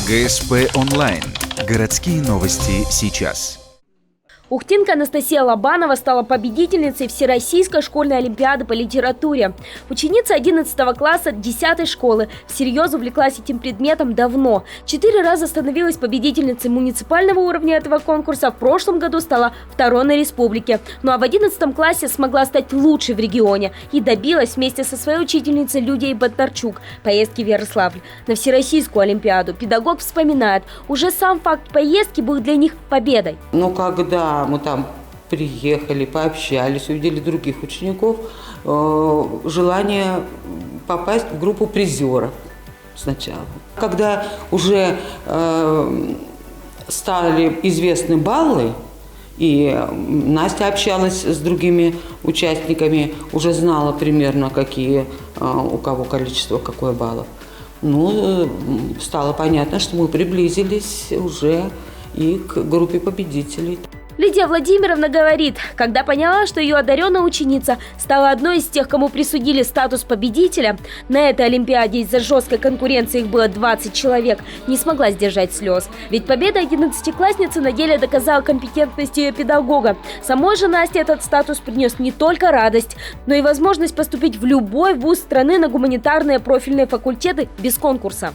ГСП онлайн. Городские новости сейчас. Ухтинка Анастасия Лобанова стала победительницей Всероссийской школьной олимпиады по литературе. Ученица 11 класса 10 школы всерьез увлеклась этим предметом давно. 4 раза становилась победительницей муниципального уровня этого конкурса. В прошлом году стала второй на республике. Ну а в 11 классе смогла стать лучшей в регионе и добилась вместе со своей учительницей Людией Бондарчук поездки в Ярославль на Всероссийскую олимпиаду. Педагог вспоминает, уже сам факт поездки был для них победой. Но когда мы там приехали, пообщались, увидели других учеников, желание попасть в группу призеров сначала. Когда уже стали известны баллы, и Настя общалась с другими участниками, уже знала примерно, какие у кого количество, какое баллов. Ну, стало понятно, что мы приблизились уже и к группе победителей. Лидия Владимировна говорит, когда поняла, что ее одаренная ученица стала одной из тех, кому присудили статус победителя, на этой олимпиаде из-за жесткой конкуренции их было 20 человек, не смогла сдержать слез. Ведь победа 11-классницы на деле доказала компетентность ее педагога. Самой же Насте этот статус принес не только радость, но и возможность поступить в любой вуз страны на гуманитарные профильные факультеты без конкурса.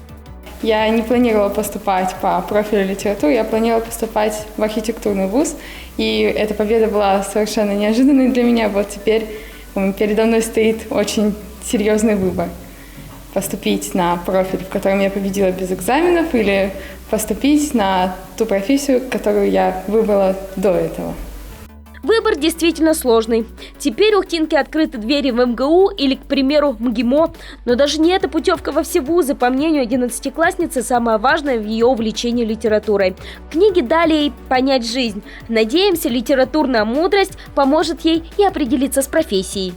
Я не планировала поступать по профилю литературы, я планировала поступать в архитектурный вуз. И эта победа была совершенно неожиданной для меня. Вот теперь передо мной стоит очень серьезный выбор. Поступить на профиль, в котором я победила без экзаменов, или поступить на ту профессию, которую я выбрала до этого. Выбор действительно сложный. Теперь Ухтинке открыты двери в МГУ или, к примеру, МГИМО. Но даже не эта путевка во все вузы, по мнению 11-классницы, самое важное в ее увлечении литературой. Книги дали ей понять жизнь. Надеемся, литературная мудрость поможет ей и определиться с профессией.